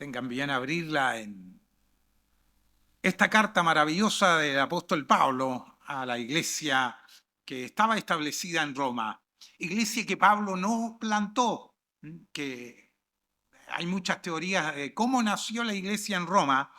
tengan bien abrirla en esta carta maravillosa del apóstol Pablo a la iglesia que estaba establecida en Roma. Iglesia que Pablo no plantó, que hay muchas teorías de cómo nació la iglesia en Roma.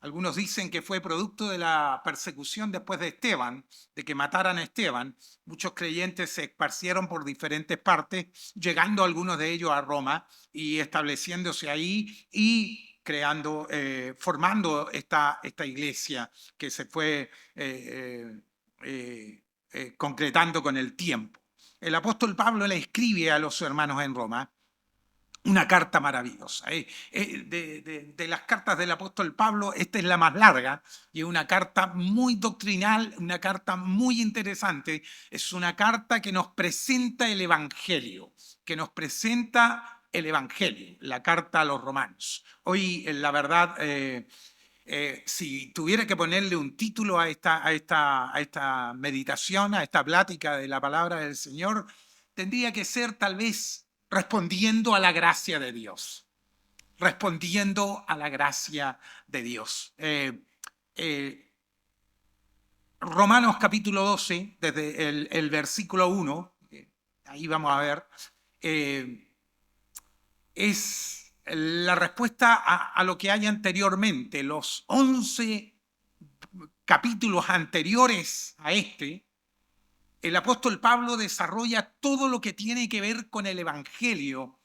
Algunos dicen que fue producto de la persecución después de Esteban, de que mataran a Esteban. Muchos creyentes se esparcieron por diferentes partes, llegando algunos de ellos a Roma y estableciéndose ahí y creando, formando esta iglesia que se fue concretando con el tiempo. El apóstol Pablo le escribe a los hermanos en Roma una carta maravillosa. De las cartas del apóstol Pablo, esta es la más larga y es una carta muy doctrinal, una carta muy interesante. Es una carta que nos presenta el Evangelio, la carta a los romanos. Hoy, la verdad, si tuviera que ponerle un título a esta meditación, a esta plática de la palabra del Señor, tendría que ser tal vez respondiendo a la gracia de Dios. Respondiendo a la gracia de Dios. Romanos capítulo 12, desde el versículo 1, ahí vamos a ver, es la respuesta a lo que hay anteriormente. Los 11 capítulos anteriores a este, el apóstol Pablo desarrolla todo lo que tiene que ver con el Evangelio,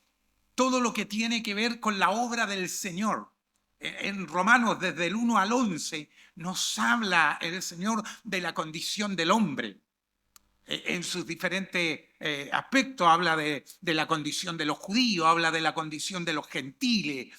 todo lo que tiene que ver con la obra del Señor. En Romanos, desde el 1 al 11, nos habla el Señor de la condición del hombre. En sus diferentes aspectos habla de la condición de los judíos, habla de la condición de los gentiles,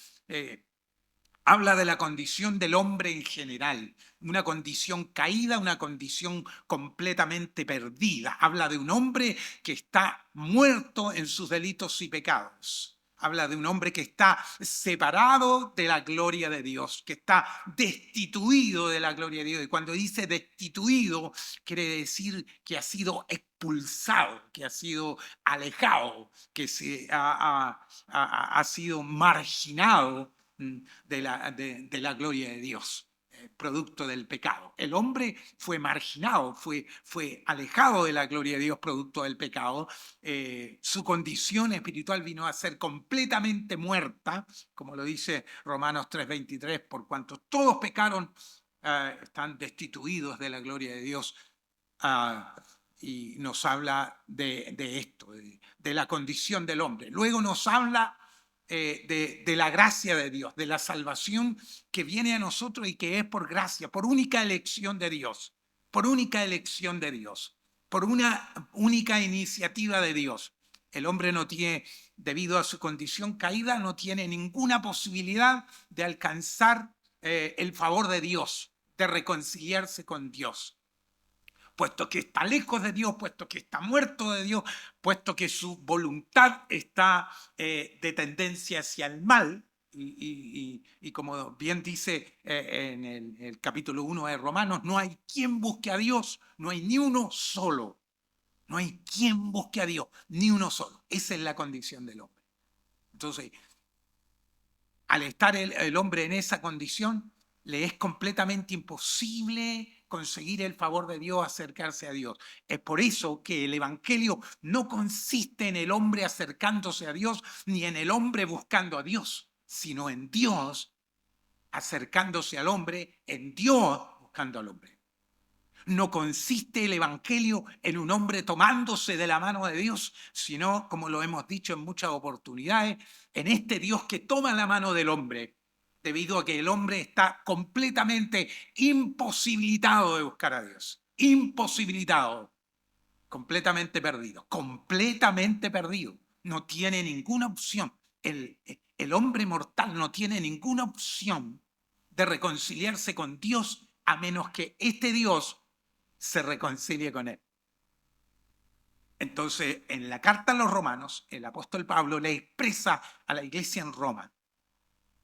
habla de la condición del hombre en general, una condición caída, una condición completamente perdida. Habla de un hombre que está muerto en sus delitos y pecados. Habla de un hombre que está separado de la gloria de Dios, que está destituido de la gloria de Dios. Y cuando dice destituido, quiere decir que ha sido expulsado, que ha sido alejado, que ha sido marginado de la gloria de Dios, producto del pecado. El hombre fue marginado, fue alejado de la gloria de Dios, producto del pecado. Su condición espiritual vino a ser completamente muerta, como lo dice Romanos 3:23, por cuanto todos pecaron, están destituidos de la gloria de Dios. Y nos habla de esto, de la condición del hombre. Luego nos habla de la gracia de Dios, de la salvación que viene a nosotros y que es por gracia, por única elección de Dios, por única elección de Dios, por una única iniciativa de Dios. El hombre no tiene, debido a su condición caída, no tiene ninguna posibilidad de alcanzar el favor de Dios, de reconciliarse con Dios, puesto que está lejos de Dios, puesto que está muerto de Dios, puesto que su voluntad está de tendencia hacia el mal. Y como bien dice en el capítulo 1 de Romanos, no hay quien busque a Dios, no hay ni uno solo. No hay quien busque a Dios, ni uno solo. Esa es la condición del hombre. Entonces, al estar el hombre en esa condición, le es completamente imposible conseguir el favor de Dios, acercarse a Dios. Es por eso que el Evangelio no consiste en el hombre acercándose a Dios, ni en el hombre buscando a Dios, sino en Dios acercándose al hombre, en Dios buscando al hombre. No consiste el Evangelio en un hombre tomándose de la mano de Dios, sino, como lo hemos dicho en muchas oportunidades, en este Dios que toma la mano del hombre, debido a que el hombre está completamente imposibilitado de buscar a Dios. Imposibilitado, completamente perdido, completamente perdido. No tiene ninguna opción. El hombre mortal no tiene ninguna opción de reconciliarse con Dios a menos que este Dios se reconcilie con él. Entonces, en la carta a los romanos, el apóstol Pablo le expresa a la iglesia en Roma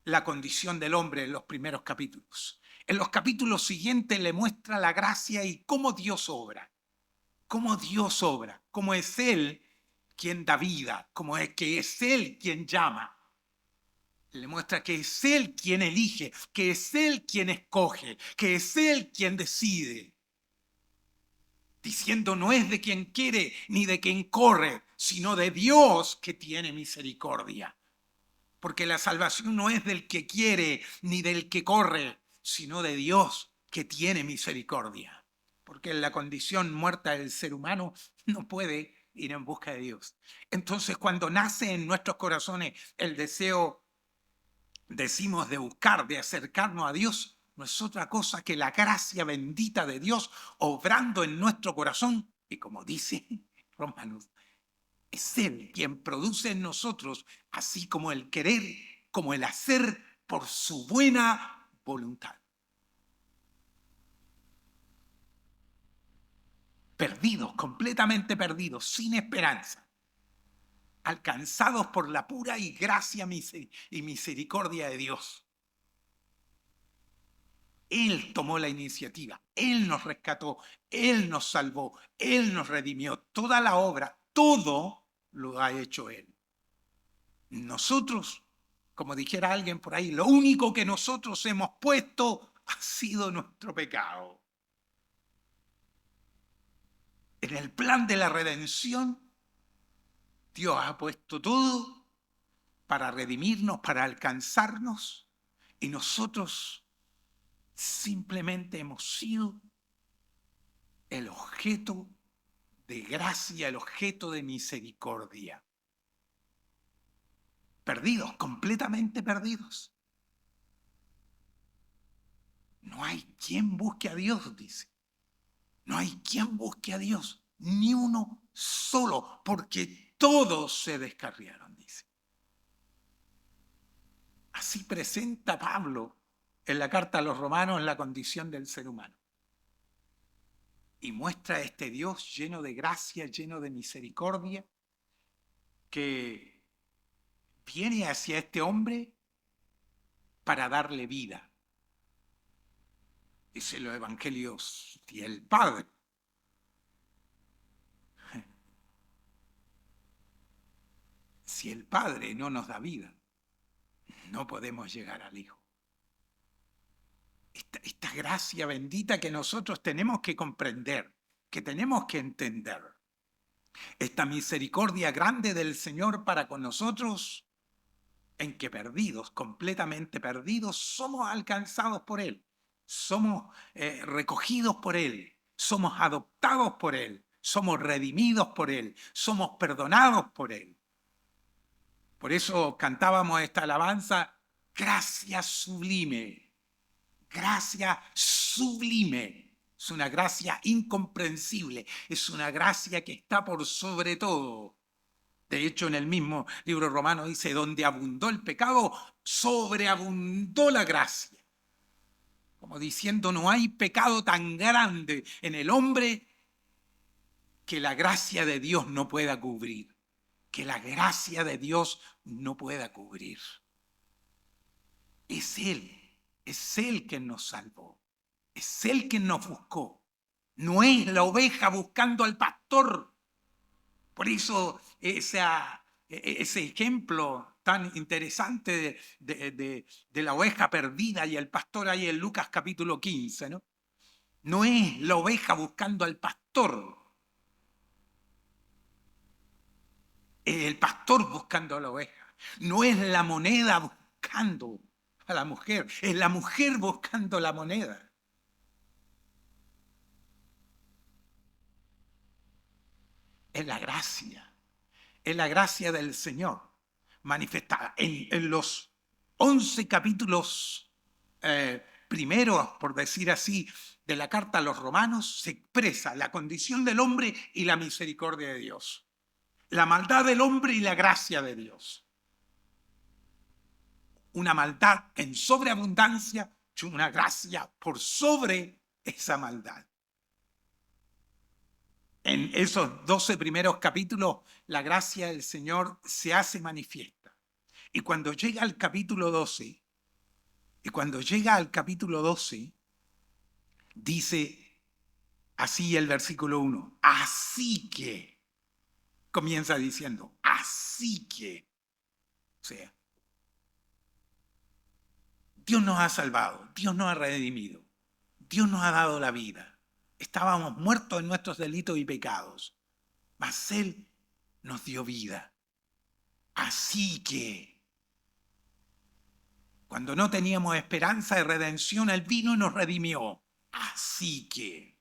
la condición del hombre en los primeros capítulos. En los capítulos siguientes le muestra la gracia y cómo Dios obra. Cómo Dios obra, cómo es Él quien da vida, cómo es que es Él quien llama. Le muestra que es Él quien elige, que es Él quien escoge, que es Él quien decide. Diciendo no es de quien quiere ni de quien corre, sino de Dios que tiene misericordia. Porque la salvación no es del que quiere ni del que corre, sino de Dios que tiene misericordia. Porque en la condición muerta del ser humano no puede ir en busca de Dios. Entonces, cuando nace en nuestros corazones el deseo, decimos, de buscar, de acercarnos a Dios, no es otra cosa que la gracia bendita de Dios obrando en nuestro corazón. Y como dice Romanos, es Él quien produce en nosotros, así como el querer, como el hacer por su buena voluntad. Perdidos, completamente perdidos, sin esperanza, alcanzados por la pura y gracia y misericordia de Dios. Él tomó la iniciativa, Él nos rescató, Él nos salvó, Él nos redimió. Toda la obra, todo lo ha hecho Él. Nosotros, como dijera alguien por ahí, lo único que nosotros hemos puesto ha sido nuestro pecado. En el plan de la redención, Dios ha puesto todo para redimirnos, para alcanzarnos, y nosotros simplemente hemos sido el objeto de gracia, el objeto de misericordia. Perdidos, completamente perdidos. No hay quien busque a Dios, dice. No hay quien busque a Dios, ni uno solo, porque todos se descarriaron, dice. Así presenta Pablo en la carta a los romanos la condición del ser humano. Y muestra a este Dios lleno de gracia, lleno de misericordia, que viene hacia este hombre para darle vida. Dice los evangelios y el Padre. Si el Padre no nos da vida, no podemos llegar al Hijo. Esta gracia bendita que nosotros tenemos que comprender, que tenemos que entender. Esta misericordia grande del Señor para con nosotros, en que perdidos, completamente perdidos, somos alcanzados por Él. Somos recogidos por Él. Somos adoptados por Él. Somos redimidos por Él. Somos perdonados por Él. Por eso cantábamos esta alabanza, gracia sublime, gracia sublime. Es una gracia incomprensible, es una gracia que está por sobre todo. De hecho, en el mismo libro romano dice, donde abundó el pecado, sobreabundó la gracia. Como diciendo, no hay pecado tan grande en el hombre que la gracia de Dios no pueda cubrir. Que la gracia de Dios no pueda cubrir. Es Él quien nos salvó, es Él quien nos buscó. No es la oveja buscando al pastor. Por eso ese ejemplo tan interesante de la oveja perdida y el pastor ahí en Lucas capítulo 15, ¿no? No es la oveja buscando al pastor, el pastor buscando a la oveja. No es la moneda buscando a la mujer, es la mujer buscando la moneda. Es la gracia del Señor manifestada en los 11 capítulos primeros, por decir así, de la carta a los romanos. Se expresa la condición del hombre y la misericordia de Dios, la maldad del hombre y la gracia de Dios. Una maldad en sobreabundancia y una gracia por sobre esa maldad. En esos 12 primeros capítulos, la gracia del Señor se hace manifiesta. Y cuando llega al capítulo 12, dice así el versículo 1, así que, comienza diciendo, así que, o sea, Dios nos ha salvado, Dios nos ha redimido, Dios nos ha dado la vida. Estábamos muertos en nuestros delitos y pecados, mas Él nos dio vida. Así que, cuando no teníamos esperanza de redención, Él vino y nos redimió. Así que,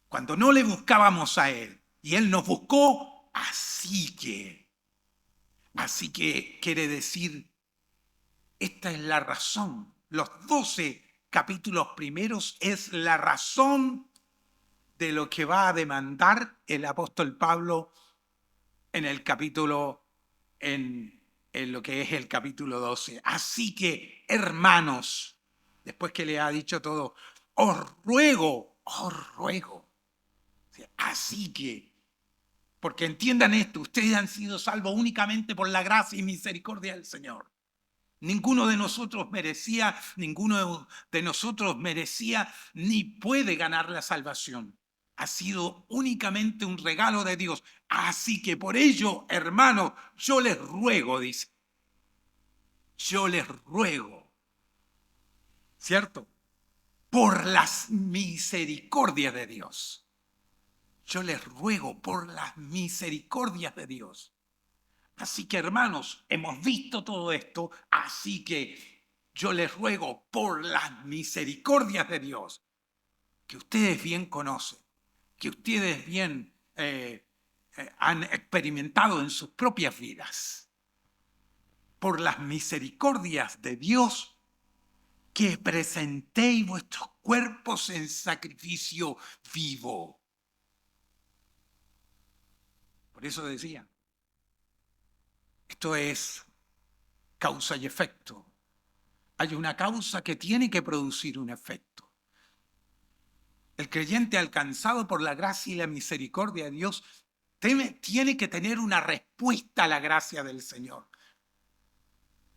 cuando no le buscábamos a Él y Él nos buscó, así que quiere decir, esta es la razón. Los 12 capítulos primeros es la razón de lo que va a demandar el apóstol Pablo en el capítulo, en lo que es el capítulo 12. Así que, hermanos, después que le ha dicho todo, os ruego. Así que, porque entiendan esto, ustedes han sido salvos únicamente por la gracia y misericordia del Señor. Ninguno de nosotros merecía ni puede ganar la salvación. Ha sido únicamente un regalo de Dios. Así que por ello, hermanos, yo les ruego, dice. Yo les ruego, ¿cierto? Por las misericordias de Dios. Yo les ruego por las misericordias de Dios. Así que, hermanos, hemos visto todo esto, así que yo les ruego por las misericordias de Dios, que ustedes bien conocen, que ustedes bien han experimentado en sus propias vidas, por las misericordias de Dios, que presentéis vuestros cuerpos en sacrificio vivo. Por eso decía, esto es causa y efecto. Hay una causa que tiene que producir un efecto. El creyente alcanzado por la gracia y la misericordia de Dios tiene que tener una respuesta a la gracia del Señor.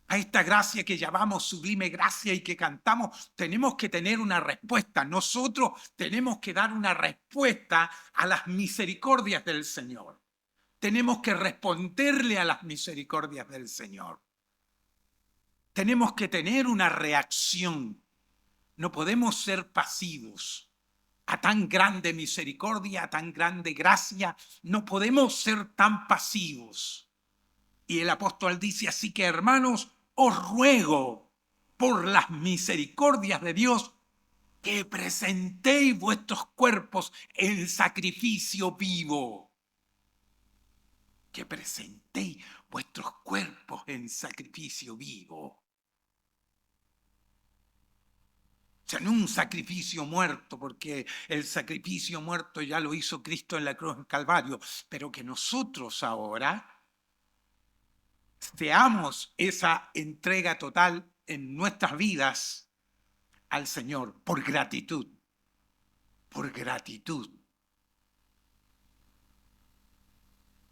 A esta gracia que llamamos sublime gracia y que cantamos, tenemos que tener una respuesta. Nosotros tenemos que dar una respuesta a las misericordias del Señor. Tenemos que responderle a las misericordias del Señor. Tenemos que tener una reacción. No podemos ser pasivos. A tan grande misericordia, a tan grande gracia, no podemos ser tan pasivos. Y el apóstol dice, así que hermanos, os ruego por las misericordias de Dios que presentéis vuestros cuerpos en sacrificio vivo. Que presentéis vuestros cuerpos en sacrificio vivo. O sea, no un sacrificio muerto, porque el sacrificio muerto ya lo hizo Cristo en la cruz del Calvario, pero que nosotros ahora seamos esa entrega total en nuestras vidas al Señor, por gratitud, por gratitud.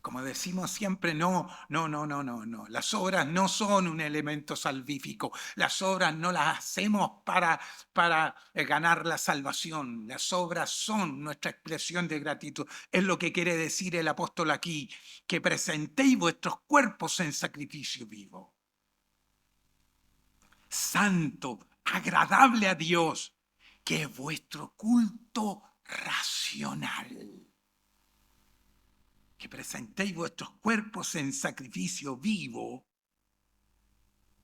Como decimos siempre, no. Las obras no son un elemento salvífico. Las obras no las hacemos para ganar la salvación. Las obras son nuestra expresión de gratitud. Es lo que quiere decir el apóstol aquí, que presentéis vuestros cuerpos en sacrificio vivo. Santo, agradable a Dios, que es vuestro culto racional. Que presentéis vuestros cuerpos en sacrificio vivo,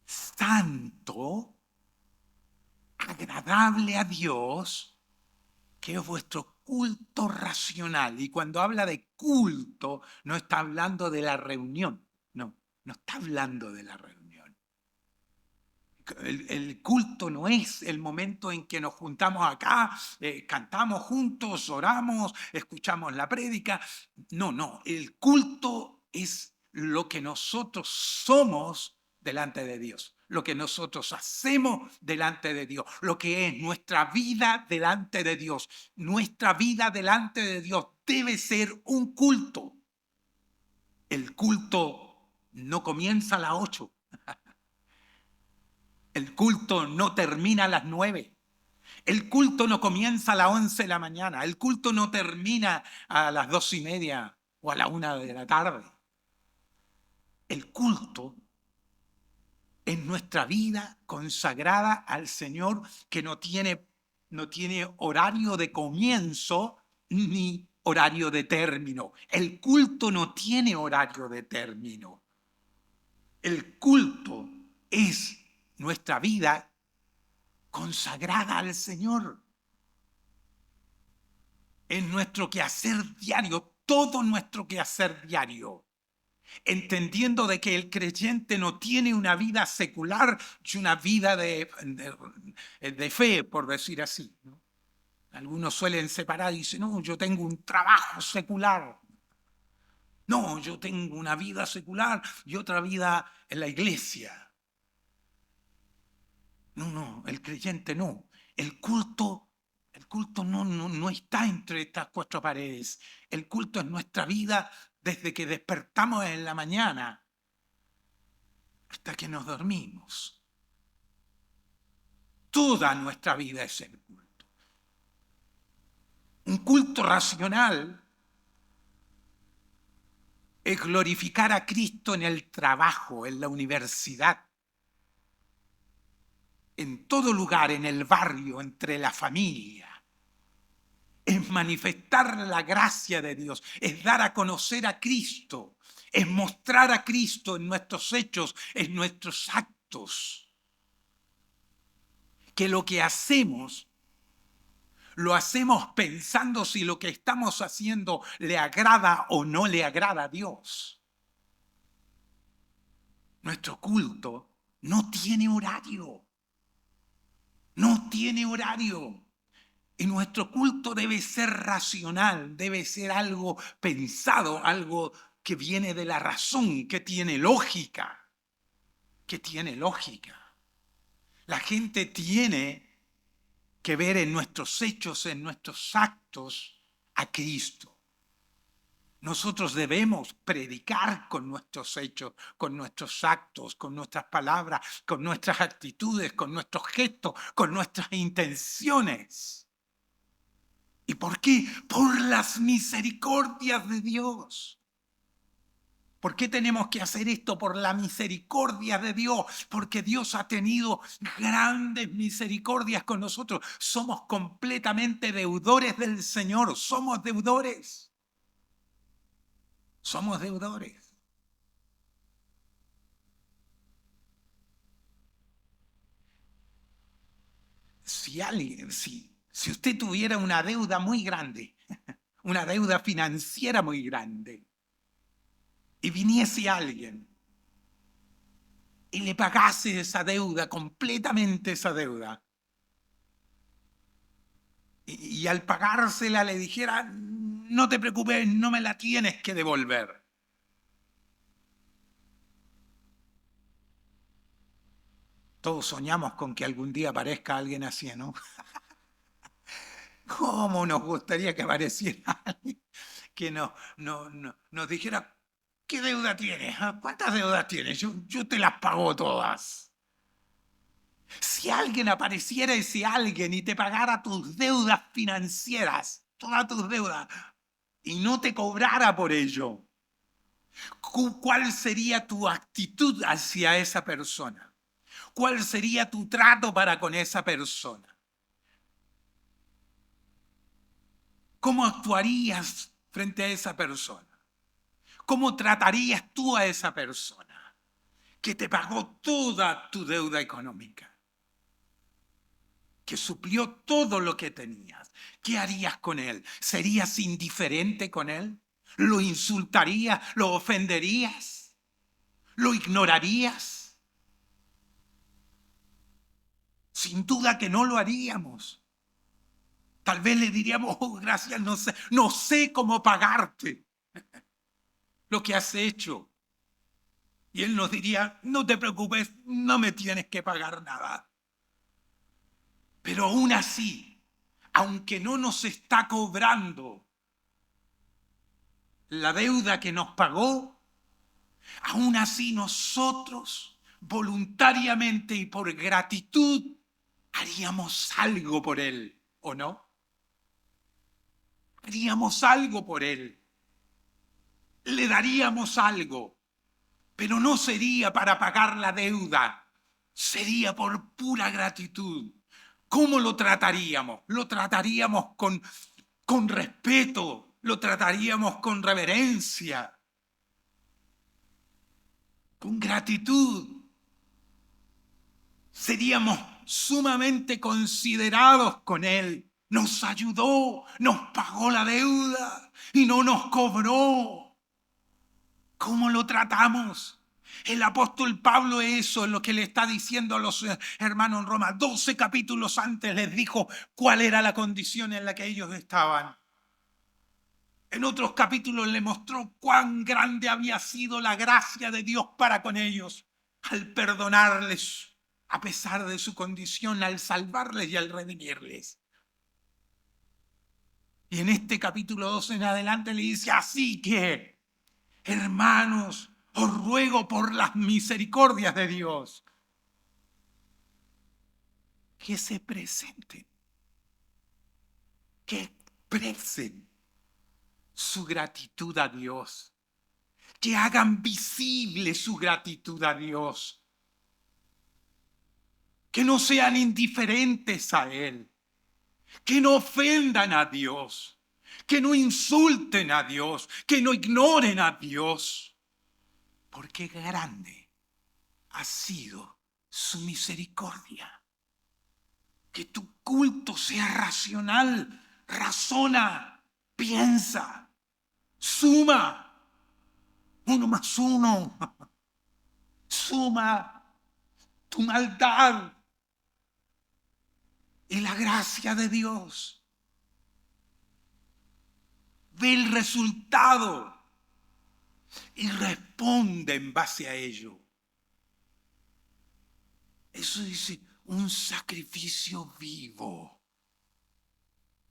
santo, agradable a Dios, que es vuestro culto racional. Y cuando habla de culto, no está hablando de la reunión, no está hablando de la reunión. El culto no es el momento en que nos juntamos acá, cantamos juntos, oramos, escuchamos la prédica. No. El culto es lo que nosotros somos delante de Dios, lo que nosotros hacemos delante de Dios, lo que es nuestra vida delante de Dios. Nuestra vida delante de Dios debe ser un culto. El culto no comienza a las 8. El culto no termina a las 9. El culto no comienza a las 11 de la mañana. El culto no termina a las 2:30 o a la 1 de la tarde. El culto Es nuestra vida consagrada al Señor que no tiene horario de comienzo ni horario de término. El culto no tiene horario de término. El culto es nuestra vida consagrada al Señor. Es nuestro quehacer diario, todo nuestro quehacer diario. Entendiendo de que el creyente no tiene una vida secular y una vida de fe, por decir así, ¿no? Algunos suelen separar y dicen, no, yo tengo un trabajo secular. No, yo tengo una vida secular y otra vida en la iglesia. No, el creyente no. El culto no está entre estas cuatro paredes. El culto es nuestra vida desde que despertamos en la mañana hasta que nos dormimos. Toda nuestra vida es el culto. Un culto racional es glorificar a Cristo en el trabajo, en la universidad, en todo lugar, en el barrio, entre la familia. Es manifestar la gracia de Dios, es dar a conocer a Cristo, es mostrar a Cristo en nuestros hechos, en nuestros actos. Que lo que hacemos, lo hacemos pensando si lo que estamos haciendo le agrada o no le agrada a Dios. Nuestro culto no tiene horario. No tiene horario. Y nuestro culto debe ser racional, debe ser algo pensado, algo que viene de la razón, que tiene lógica. Que tiene lógica. La gente tiene que ver en nuestros hechos, en nuestros actos, a Cristo. Nosotros debemos predicar con nuestros hechos, con nuestros actos, con nuestras palabras, con nuestras actitudes, con nuestros gestos, con nuestras intenciones. ¿Y por qué? Por las misericordias de Dios. ¿Por qué tenemos que hacer esto? Por la misericordia de Dios. Porque Dios ha tenido grandes misericordias con nosotros. Somos completamente deudores del Señor. Somos deudores. Somos deudores. Si usted tuviera una deuda muy grande, una deuda financiera muy grande, y viniese alguien y le pagase esa deuda, completamente esa deuda, y al pagársela le dijera, no te preocupes, no me la tienes que devolver. Todos soñamos con que algún día aparezca alguien así, ¿no? ¿Cómo nos gustaría que apareciera alguien que nos dijera, ¿qué deuda tienes? ¿Cuántas deudas tienes? Yo te las pago todas. Si alguien apareciera ese alguien y te pagara tus deudas financieras, todas tus deudas, y no te cobrara por ello, ¿cuál sería tu actitud hacia esa persona? ¿Cuál sería tu trato para con esa persona? ¿Cómo actuarías frente a esa persona? ¿Cómo tratarías tú a esa persona que te pagó toda tu deuda económica? Que suplió todo lo que tenías. ¿Qué harías con él? ¿Serías indiferente con él? ¿Lo insultarías? ¿Lo ofenderías? ¿Lo ignorarías? Sin duda que no lo haríamos. Tal vez le diríamos, oh, gracias, no sé cómo pagarte lo que has hecho. Y él nos diría, no te preocupes, no me tienes que pagar nada. Pero aún así, aunque no nos está cobrando la deuda que nos pagó, aún así nosotros voluntariamente y por gratitud haríamos algo por él, ¿o no? Haríamos algo por él. Le daríamos algo, pero no sería para pagar la deuda. sería por pura gratitud. ¿Cómo lo trataríamos? Lo trataríamos con respeto, lo trataríamos con reverencia, con gratitud. Seríamos sumamente considerados con Él. Nos ayudó, nos pagó la deuda y no nos cobró. ¿Cómo lo tratamos? El apóstol Pablo, eso es lo que le está diciendo a los hermanos en Roma. 12 capítulos antes les dijo cuál era la condición en la que ellos estaban. En otros capítulos le mostró cuán grande había sido la gracia de Dios para con ellos al perdonarles a pesar de su condición, al salvarles y al redimirles. Y en este capítulo 12 en adelante le dice, así que, hermanos, os ruego por las misericordias de Dios que se presenten, que expresen su gratitud a Dios, que hagan visible su gratitud a Dios, que no sean indiferentes a Él, que no ofendan a Dios, que no insulten a Dios, que no ignoren a Dios, porque grande ha sido su misericordia. Que tu culto sea racional, razona, piensa, suma. 1 más 1, suma tu maldad y la gracia de Dios. Ve el resultado y responde en base a ello. Eso dice un sacrificio vivo,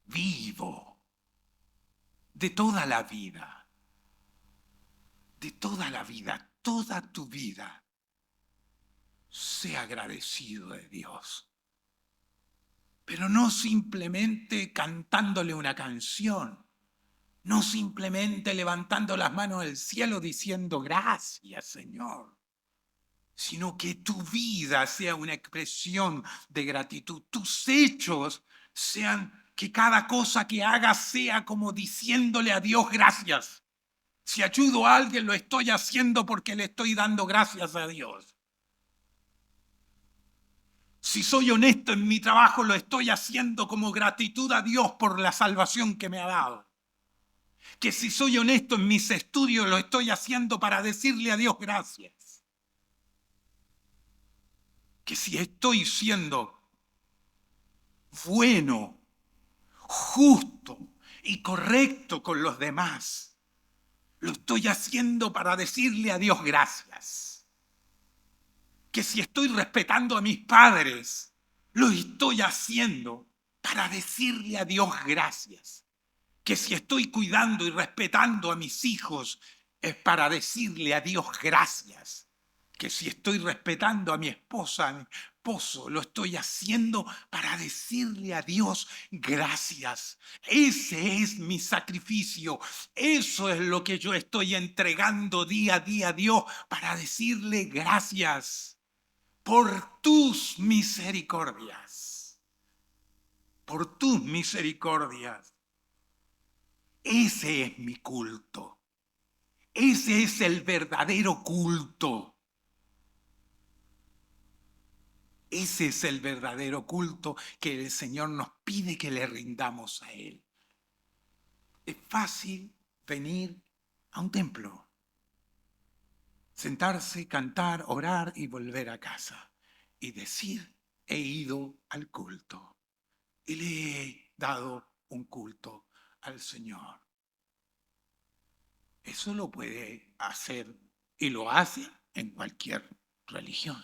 vivo, de toda la vida, toda tu vida. Sea agradecido de Dios. Pero no simplemente cantándole una canción, no simplemente levantando las manos al cielo diciendo gracias, Señor, sino que tu vida sea una expresión de gratitud, tus hechos sean, que cada cosa que hagas sea como diciéndole a Dios gracias. Si ayudo a alguien, lo estoy haciendo porque le estoy dando gracias a Dios. Si soy honesto en mi trabajo, lo estoy haciendo como gratitud a Dios por la salvación que me ha dado. Que si soy honesto en mis estudios, lo estoy haciendo para decirle a Dios gracias. Que si estoy siendo bueno, justo y correcto con los demás, lo estoy haciendo para decirle a Dios gracias. Que si estoy respetando a mis padres, lo estoy haciendo para decirle a Dios gracias. Que si estoy cuidando y respetando a mis hijos, es para decirle a Dios gracias. Que si estoy respetando a mi esposa, a mi esposo, lo estoy haciendo para decirle a Dios gracias. Ese es mi sacrificio. Eso es lo que yo estoy entregando día a día a Dios para decirle gracias. Por tus misericordias, por tus misericordias. Ese es mi culto. Ese es el verdadero culto. Ese es el verdadero culto que el Señor nos pide que le rindamos a Él. Es fácil venir a un templo, sentarse, cantar, orar y volver a casa. Y decir, he ido al culto y le he dado un culto al Señor. Eso lo puede hacer y lo hace en cualquier religión.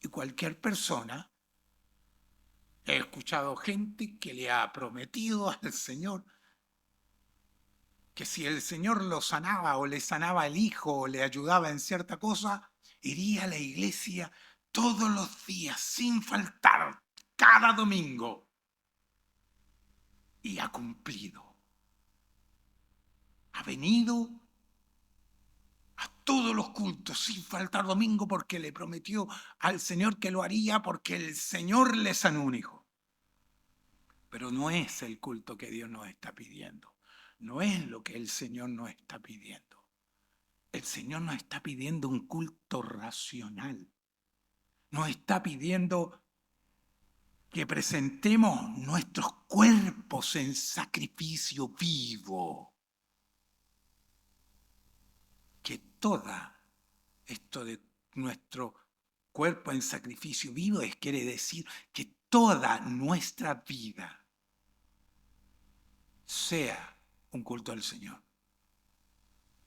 Y cualquier persona, he escuchado gente que le ha prometido al Señor que si el Señor lo sanaba o le sanaba el hijo o le ayudaba en cierta cosa, iría a la iglesia todos los días sin faltar, cada domingo. Y ha cumplido. Ha venido a todos los cultos sin faltar domingo porque le prometió al Señor que lo haría porque el Señor le sanó un hijo. Pero no es el culto que Dios nos está pidiendo. No es lo que el Señor nos está pidiendo. El Señor nos está pidiendo un culto racional. Nos está pidiendo que presentemos nuestros cuerpos en sacrificio vivo. Que toda esto de nuestro cuerpo en sacrificio vivo quiere decir que toda nuestra vida sea un culto al Señor.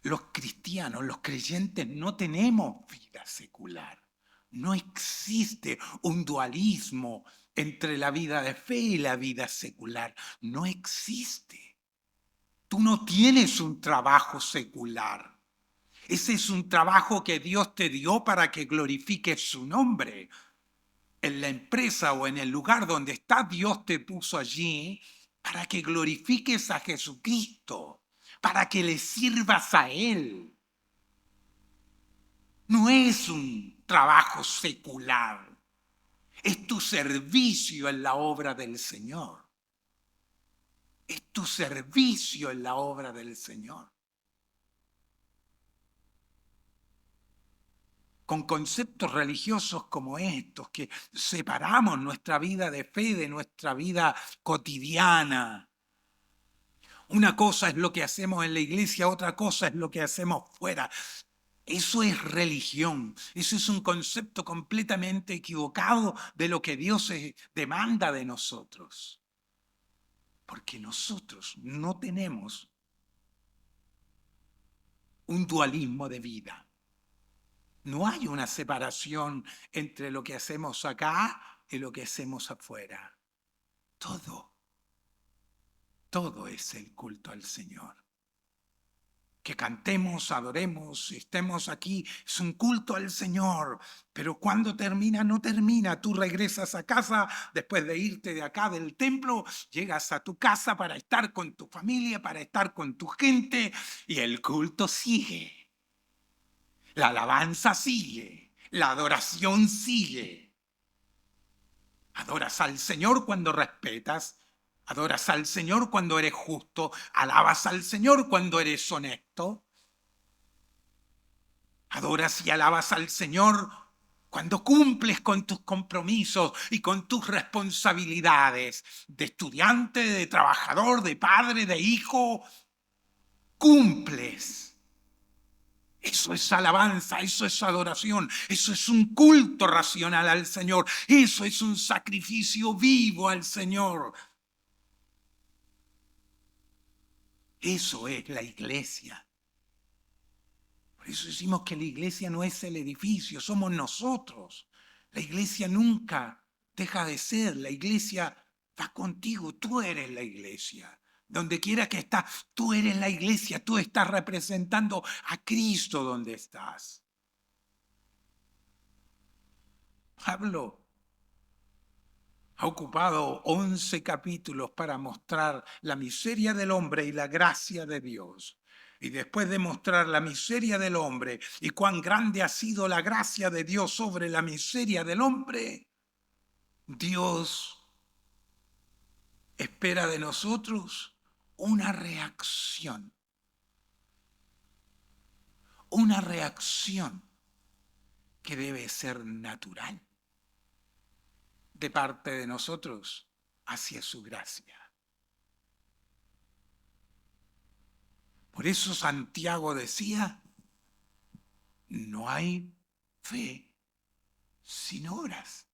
Los cristianos, los creyentes, no tenemos vida secular. No existe un dualismo entre la vida de fe y la vida secular. No existe. Tú no tienes un trabajo secular. Ese es un trabajo que Dios te dio para que glorifiques su nombre. En la empresa o en el lugar donde está, Dios te puso allí para que glorifiques a Jesucristo, para que le sirvas a Él. No es un trabajo secular, es tu servicio en la obra del Señor. Es tu servicio en la obra del Señor. Con conceptos religiosos como estos, que separamos nuestra vida de fe de nuestra vida cotidiana. Una cosa es lo que hacemos en la iglesia, otra cosa es lo que hacemos fuera. Eso es religión, eso es un concepto completamente equivocado de lo que Dios demanda de nosotros. Porque nosotros no tenemos un dualismo de vida. No hay una separación entre lo que hacemos acá y lo que hacemos afuera. Todo es el culto al Señor. Que cantemos, adoremos, estemos aquí, es un culto al Señor. Pero cuando termina, no termina. Tú regresas a casa después de irte de acá del templo, llegas a tu casa para estar con tu familia, para estar con tu gente, y el culto sigue. La alabanza sigue, la adoración sigue. Adoras al Señor cuando respetas, adoras al Señor cuando eres justo, alabas al Señor cuando eres honesto. Adoras y alabas al Señor cuando cumples con tus compromisos y con tus responsabilidades de estudiante, de trabajador, de padre, de hijo. Cumples. Eso es alabanza, eso es adoración, eso es un culto racional al Señor, eso es un sacrificio vivo al Señor. Eso es la iglesia. Por eso decimos que la iglesia no es el edificio, somos nosotros. La iglesia nunca deja de ser, la iglesia va contigo, tú eres la iglesia. Donde quiera que estás, tú eres la iglesia, tú estás representando a Cristo donde estás. Pablo ha ocupado 11 capítulos para mostrar la miseria del hombre y la gracia de Dios. Y después de mostrar la miseria del hombre y cuán grande ha sido la gracia de Dios sobre la miseria del hombre, Dios espera de nosotros una reacción que debe ser natural de parte de nosotros hacia su gracia. Por eso Santiago decía, no hay fe sin obras.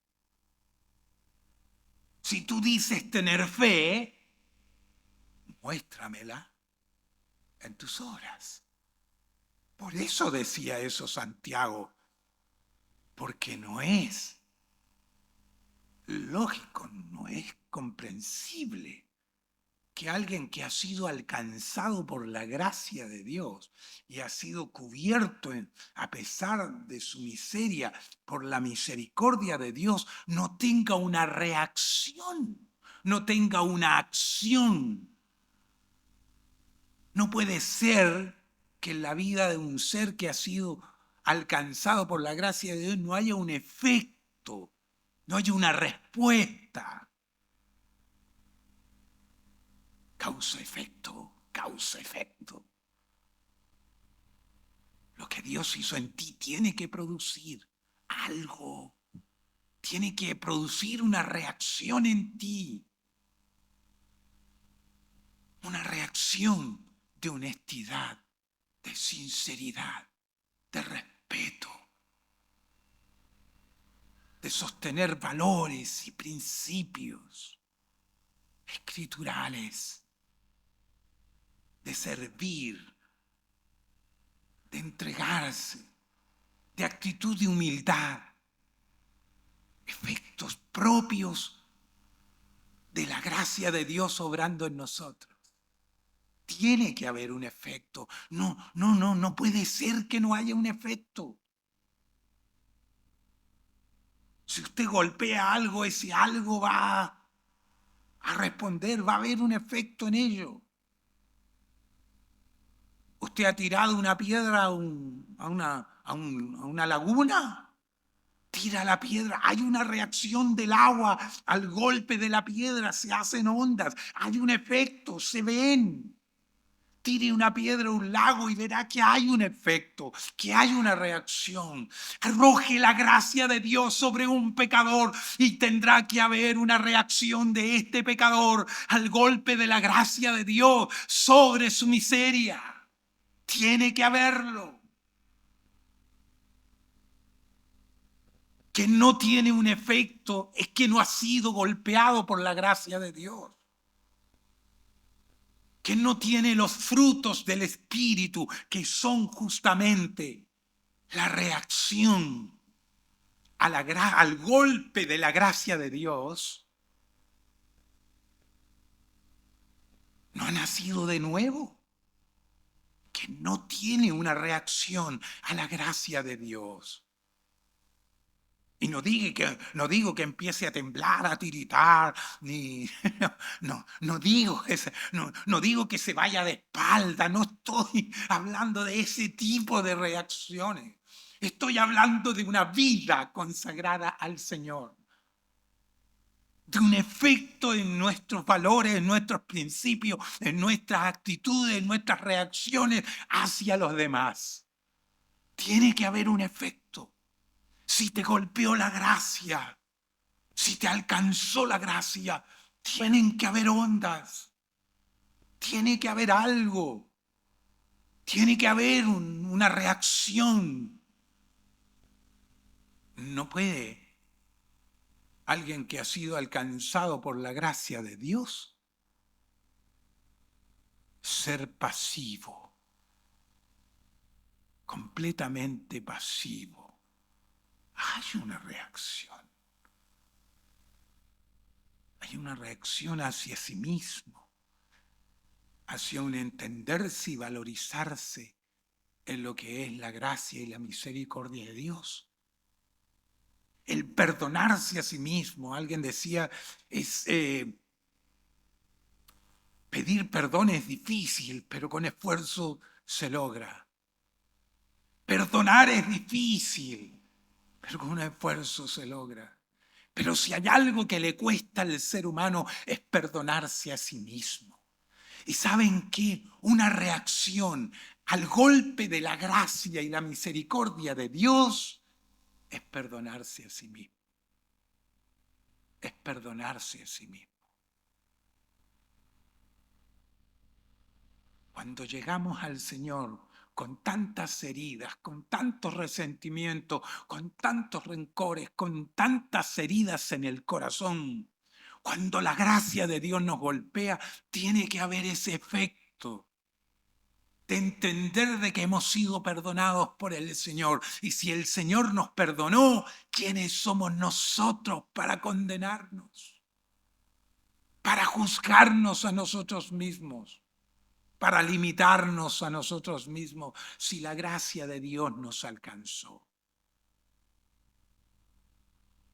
Si tú dices tener fe, muéstramela en tus obras. Por eso decía eso Santiago, porque no es lógico, no es comprensible que alguien que ha sido alcanzado por la gracia de Dios y ha sido cubierto a pesar de su miseria por la misericordia de Dios, no tenga una reacción, no tenga una acción. No puede ser que en la vida de un ser que ha sido alcanzado por la gracia de Dios no haya un efecto, no haya una respuesta. Causa-efecto, causa-efecto. Lo que Dios hizo en ti tiene que producir algo, tiene que producir una reacción en ti, una reacción de honestidad, de sinceridad, de respeto, de sostener valores y principios escriturales, de servir, de entregarse, de actitud de humildad, efectos propios de la gracia de Dios obrando en nosotros. Tiene que haber un efecto. No puede ser que no haya un efecto. Si usted golpea algo, ese algo va a responder, va a haber un efecto en ello. Usted ha tirado una piedra a una laguna, tira la piedra, hay una reacción del agua al golpe de la piedra, se hacen ondas, hay un efecto, se ven. Tire una piedra a un lago y verá que hay un efecto, que hay una reacción. Arroje la gracia de Dios sobre un pecador y tendrá que haber una reacción de este pecador al golpe de la gracia de Dios sobre su miseria. Tiene que haberlo. Que no tiene un efecto es que no ha sido golpeado por la gracia de Dios. Que no tiene los frutos del Espíritu, que son justamente la reacción al golpe de la gracia de Dios, no ha nacido de nuevo, que no tiene una reacción a la gracia de Dios. Y no digo que empiece a temblar, a tiritar, no digo que se vaya de espalda, no estoy hablando de ese tipo de reacciones. Estoy hablando de una vida consagrada al Señor, de un efecto en nuestros valores, en nuestros principios, en nuestras actitudes, en nuestras reacciones hacia los demás. Tiene que haber un efecto. Si te golpeó la gracia, si te alcanzó la gracia, tienen que haber ondas, tiene que haber algo, tiene que haber una reacción. No puede alguien que ha sido alcanzado por la gracia de Dios ser pasivo, completamente pasivo. Hay una reacción. Hay una reacción hacia sí mismo, hacia un entenderse y valorizarse en lo que es la gracia y la misericordia de Dios. El perdonarse a sí mismo, alguien decía, pedir perdón es difícil, pero con esfuerzo se logra. Perdonar es difícil, pero con un esfuerzo se logra. Pero si hay algo que le cuesta al ser humano es perdonarse a sí mismo. ¿Y saben qué? Una reacción al golpe de la gracia y la misericordia de Dios es perdonarse a sí mismo. Es perdonarse a sí mismo. Cuando llegamos al Señor con tantas heridas, con tantos resentimientos, con tantos rencores, con tantas heridas en el corazón, cuando la gracia de Dios nos golpea, tiene que haber ese efecto de entender de que hemos sido perdonados por el Señor. Y si el Señor nos perdonó, ¿quiénes somos nosotros para condenarnos? Para juzgarnos a nosotros mismos, para limitarnos a nosotros mismos, si la gracia de Dios nos alcanzó.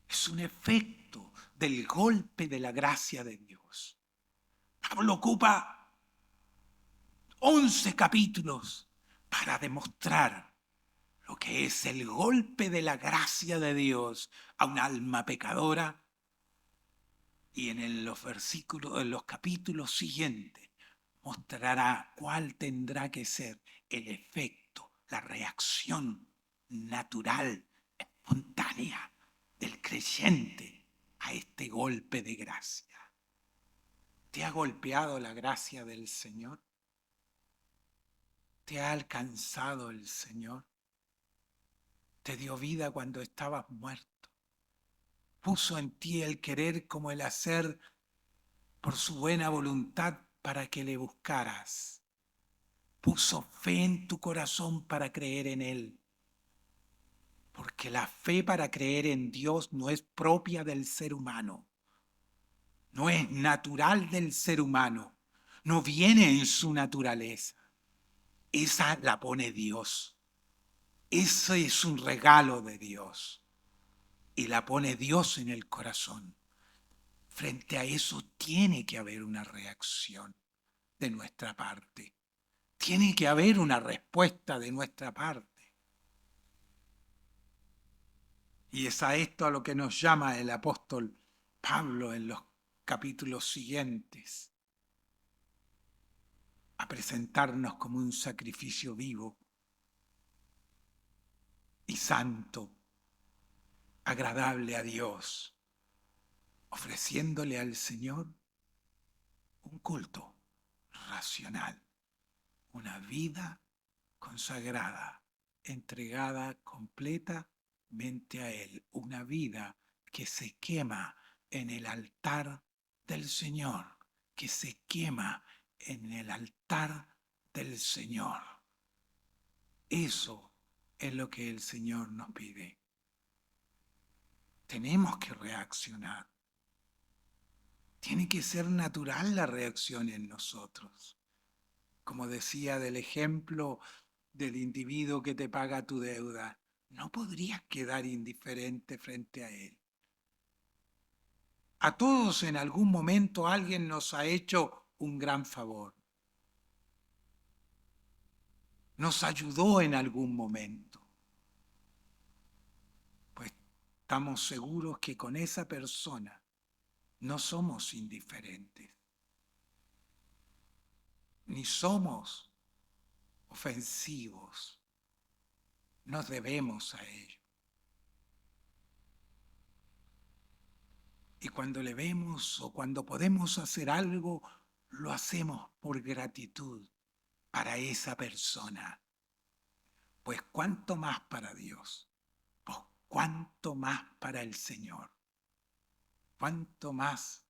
Es un efecto del golpe de la gracia de Dios. Pablo ocupa 11 capítulos para demostrar lo que es el golpe de la gracia de Dios a un alma pecadora. Y en los versículos, en los capítulos siguientes, mostrará cuál tendrá que ser el efecto, la reacción natural, espontánea del creyente a este golpe de gracia. ¿Te ha golpeado la gracia del Señor? ¿Te ha alcanzado el Señor? ¿Te dio vida cuando estabas muerto? ¿Puso en ti el querer como el hacer por su buena voluntad para que le buscaras? ¿Puso fe en tu corazón para creer en Él? Porque la fe para creer en Dios no es propia del ser humano, no es natural del ser humano, no viene en su naturaleza. Esa la pone Dios. Ese es un regalo de Dios y la pone Dios en el corazón. Frente a eso tiene que haber una reacción de nuestra parte. Tiene que haber una respuesta de nuestra parte. Y es a esto a lo que nos llama el apóstol Pablo en los capítulos siguientes, a presentarnos como un sacrificio vivo y santo, agradable a Dios, ofreciéndole al Señor un culto racional, una vida consagrada, entregada completamente a Él, una vida que se quema en el altar del Señor, que se quema en el altar del Señor. Eso es lo que el Señor nos pide. Tenemos que reaccionar. Tiene que ser natural la reacción en nosotros. Como decía del ejemplo del individuo que te paga tu deuda, no podrías quedar indiferente frente a él. A todos en algún momento alguien nos ha hecho un gran favor. Nos ayudó en algún momento. Pues estamos seguros que con esa persona no somos indiferentes, ni somos ofensivos. Nos debemos a ello. Y cuando le vemos o cuando podemos hacer algo, lo hacemos por gratitud para esa persona. Pues cuánto más para Dios, pues cuánto más para el Señor, cuánto más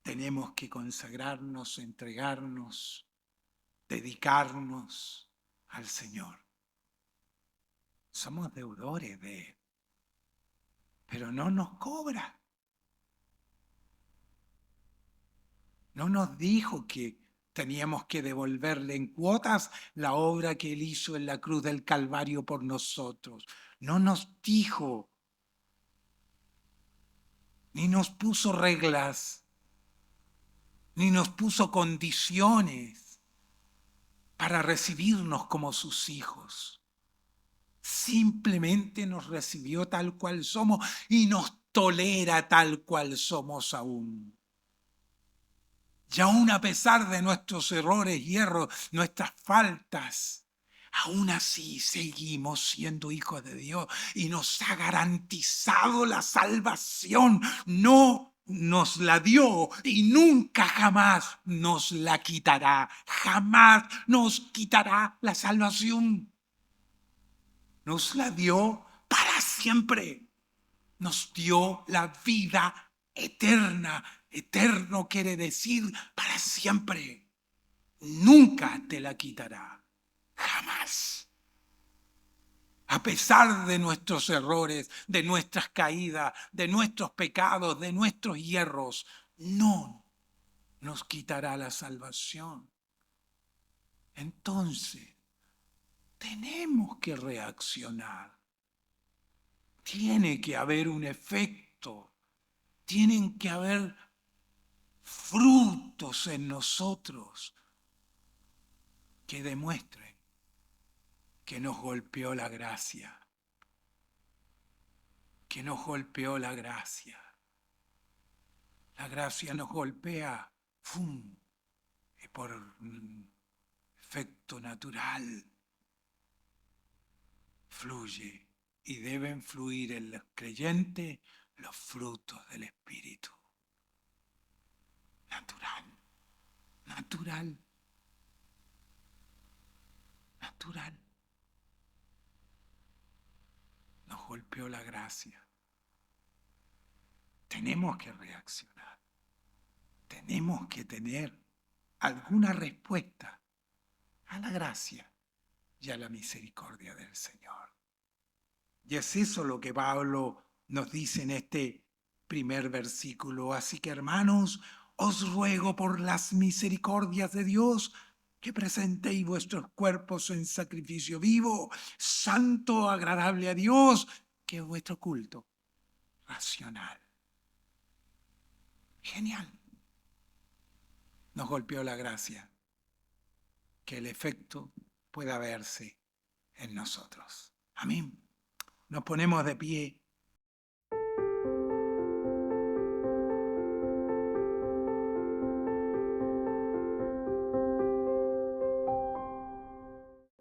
tenemos que consagrarnos, entregarnos, dedicarnos al Señor. Somos deudores de Él, pero no nos cobra. No nos dijo que teníamos que devolverle en cuotas la obra que Él hizo en la cruz del Calvario por nosotros. No nos dijo, ni nos puso reglas, ni nos puso condiciones para recibirnos como sus hijos. Simplemente nos recibió tal cual somos y nos tolera tal cual somos aún. Y aún a pesar de nuestros errores y errores, nuestras faltas, aún así seguimos siendo hijos de Dios y nos ha garantizado la salvación. No nos la dio y nunca jamás nos la quitará. Jamás nos quitará la salvación. Nos la dio para siempre. Nos dio la vida eterna. Eterno quiere decir para siempre. Nunca te la quitará. Jamás. A pesar de nuestros errores, de nuestras caídas, de nuestros pecados, de nuestros hierros, no nos quitará la salvación. Entonces, tenemos que reaccionar. Tiene que haber un efecto. Tienen que haber frutos en nosotros que demuestren que nos golpeó la gracia. Que nos golpeó la gracia. La gracia nos golpea, ¡fum! Y por un efecto natural fluye y deben fluir en el creyente los frutos del Espíritu. Natural, natural, natural. Nos golpeó la gracia. Tenemos que reaccionar. Tenemos que tener alguna respuesta a la gracia y a la misericordia del Señor. Y es eso lo que Pablo nos dice en este primer versículo. Así que, hermanos, os ruego por las misericordias de Dios que presentéis vuestros cuerpos en sacrificio vivo, santo, agradable a Dios, que es vuestro culto racional. Genial. Nos golpeó la gracia. Que el efecto pueda verse en nosotros. Amén. Nos ponemos de pie